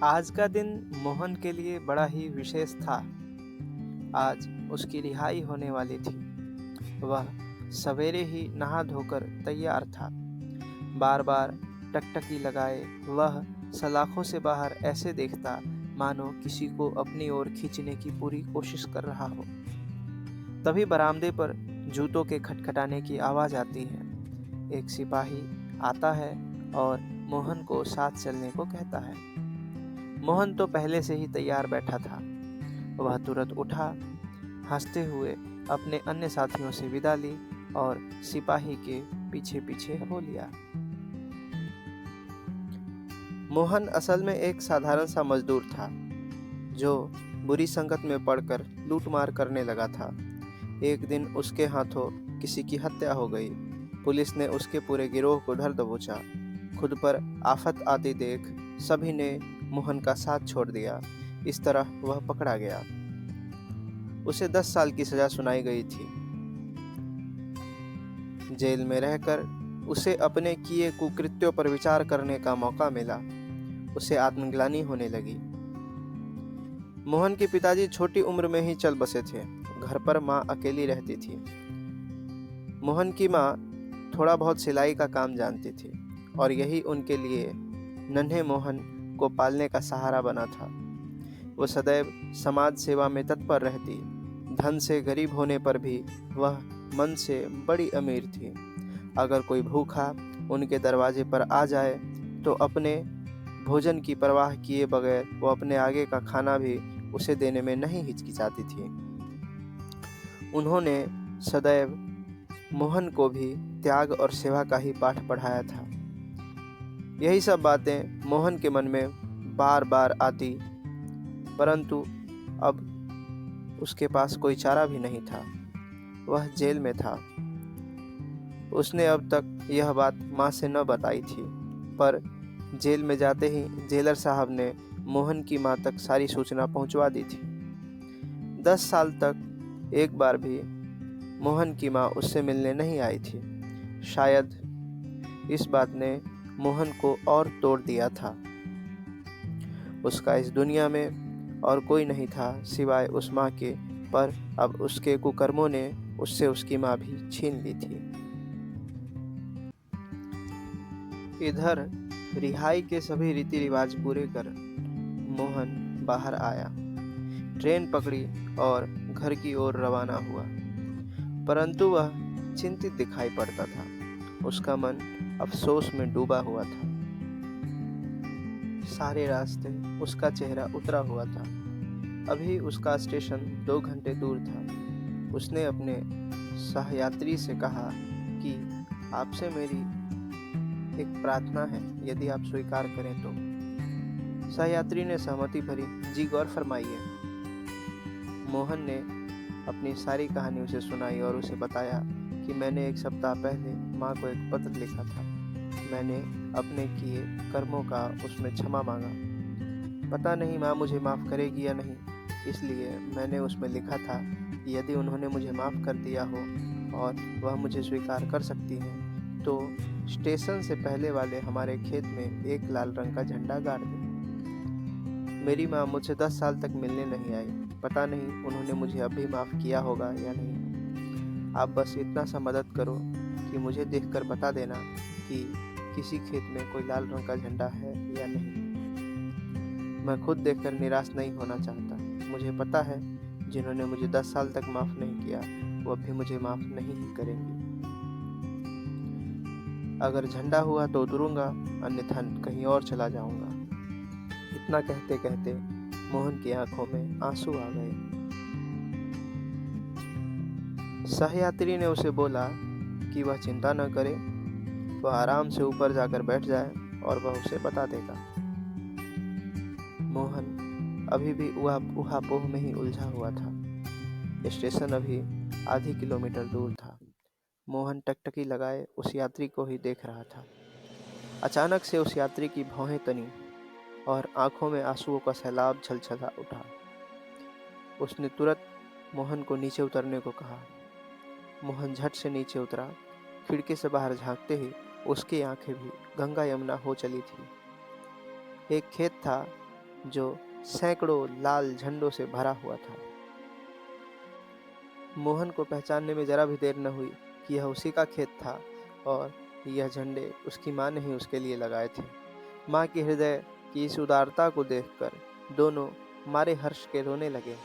आज का दिन मोहन के लिए बड़ा ही विशेष था। आज उसकी रिहाई होने वाली थी। वह सवेरे ही नहा धोकर तैयार था। बार बार टकटकी लगाए वह सलाखों से बाहर ऐसे देखता मानो किसी को अपनी ओर खींचने की पूरी कोशिश कर रहा हो। तभी बरामदे पर जूतों के खटखटाने की आवाज़ आती है। एक सिपाही आता है और मोहन को साथ चलने को कहता है। मोहन तो पहले से ही तैयार बैठा था। वह तुरंत उठा, हंसते हुए अपने अन्य साथियों से विदा ली और सिपाही के पीछे पीछे हो लिया। मोहन असल में एक साधारण सा मजदूर था जो बुरी संगत में पड़कर लूटमार करने लगा था। एक दिन उसके हाथों किसी की हत्या हो गई। पुलिस ने उसके पूरे गिरोह को धर दबोचा। खुद पर आफत आती देख सभी ने मोहन का साथ छोड़ दिया। इस तरह वह पकड़ा गया। उसे 10 साल की सजा सुनाई गई थी। जेल में रहकर उसे अपने किए कुकृत्यों पर विचार करने का मौका मिला। उसे आत्मग्लानि होने लगी। मोहन के पिताजी छोटी उम्र में ही चल बसे थे। घर पर माँ अकेली रहती थी। मोहन की माँ थोड़ा बहुत सिलाई का काम जानती थी और यही उनके लिए नन्हे मोहन को पालने का सहारा बना था। वो सदैव समाज सेवा में तत्पर रहती। धन से गरीब होने पर भी वह मन से बड़ी अमीर थी। अगर कोई भूखा उनके दरवाजे पर आ जाए तो अपने भोजन की परवाह किए बगैर वो अपने आगे का खाना भी उसे देने में नहीं हिचकिचाती थी। उन्होंने सदैव मोहन को भी त्याग और सेवा का ही पाठ पढ़ाया था। यही सब बातें मोहन के मन में बार बार आती, परंतु अब उसके पास कोई चारा भी नहीं था। वह जेल में था। उसने अब तक यह बात माँ से न बताई थी, पर जेल में जाते ही जेलर साहब ने मोहन की माँ तक सारी सूचना पहुंचवा दी थी। 10 साल तक एक बार भी मोहन की माँ उससे मिलने नहीं आई थी। शायद इस बात ने मोहन को और तोड़ दिया था। उसका इस दुनिया में और कोई नहीं था सिवाय उस माँ के, पर अब उसके कुकर्मों ने उससे उसकी माँ भी छीन ली थी। इधर रिहाई के सभी रीति रिवाज पूरे कर मोहन बाहर आया। ट्रेन पकड़ी और घर की ओर रवाना हुआ, परंतु वह चिंतित दिखाई पड़ता था। उसका मन अफसोस में डूबा हुआ था। सारे रास्ते उसका चेहरा उतरा हुआ था। अभी उसका स्टेशन 2 घंटे दूर था। उसने अपने सहयात्री से कहा कि आपसे मेरी एक प्रार्थना है, यदि आप स्वीकार करें तो। सहयात्री ने सहमति भरी, जी गौर फरमाइए। मोहन ने अपनी सारी कहानी उसे सुनाई और उसे बताया कि मैंने 1 सप्ताह पहले माँ को एक पत्र लिखा था। मैंने अपने किए कर्मों का उसमें क्षमा मांगा। पता नहीं माँ मुझे माफ़ करेगी या नहीं, इसलिए मैंने उसमें लिखा था कि यदि उन्होंने मुझे माफ़ कर दिया हो और वह मुझे स्वीकार कर सकती हैं तो स्टेशन से पहले वाले हमारे खेत में एक लाल रंग का झंडा गाड़ दें। मेरी माँ मुझसे 10 साल तक मिलने नहीं आई। पता नहीं उन्होंने मुझे अब भी माफ़ किया होगा या नहीं। आप बस इतना सा मदद करो कि मुझे देखकर बता देना कि किसी खेत में कोई लाल रंग का झंडा है या नहीं। मैं खुद देखकर निराश नहीं होना चाहता। मुझे पता है जिन्होंने मुझे 10 साल तक माफ़ नहीं किया वो अब भी मुझे माफ़ नहीं ही करेंगे। अगर झंडा हुआ तो उतरूंगा, अन्यथा कहीं और चला जाऊंगा। इतना कहते कहते मोहन की आंखों में आंसू आ गए। सहयात्री ने उसे बोला कि वह चिंता न करे, वह आराम से ऊपर जाकर बैठ जाए और वह उसे बता देगा। मोहन अभी भी ऊहापोह में ही उलझा हुआ था। स्टेशन अभी आधी किलोमीटर दूर था। मोहन टकटकी लगाए उस यात्री को ही देख रहा था। अचानक से उस यात्री की भौहें तनी और आंखों में आंसुओं का सैलाब छलछला उठा। उसने तुरंत मोहन को नीचे उतरने को कहा। मोहन झट से नीचे उतरा। खिड़की से बाहर झांकते ही उसकी आंखें भी गंगा यमुना हो चली थी। एक खेत था जो सैकड़ों लाल झंडों से भरा हुआ था। मोहन को पहचानने में जरा भी देर न हुई कि यह उसी का खेत था और यह झंडे उसकी माँ ने ही उसके लिए लगाए थे। माँ के हृदय की इस उदारता को देखकर दोनों मारे हर्ष के रोने लगे।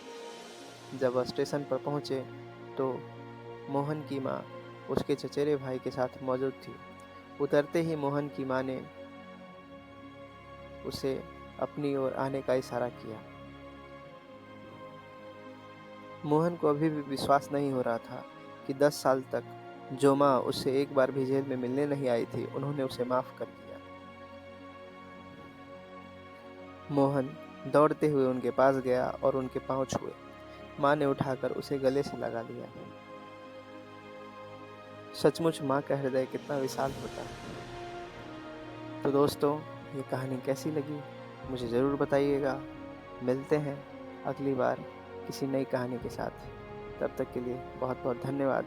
जब वह स्टेशन पर पहुंचे तो मोहन की माँ उसके चचेरे भाई के साथ मौजूद थी। उतरते ही मोहन की माँ ने उसे अपनी ओर आने का इशारा किया। मोहन को अभी भी विश्वास नहीं हो रहा था कि 10 साल तक जो माँ उससे एक बार भी जेल में मिलने नहीं आई थी, उन्होंने उसे माफ कर दिया। मोहन दौड़ते हुए उनके पास गया और उनके पांव छुए। माँ ने उठाकर उसे गले से लगा लिया। सचमुच माँ का हृदय कितना विशाल होता है। तो दोस्तों, ये कहानी कैसी लगी मुझे ज़रूर बताइएगा। मिलते हैं अगली बार किसी नई कहानी के साथ। तब तक के लिए बहुत बहुत धन्यवाद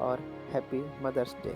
और हैप्पी मदर्स डे।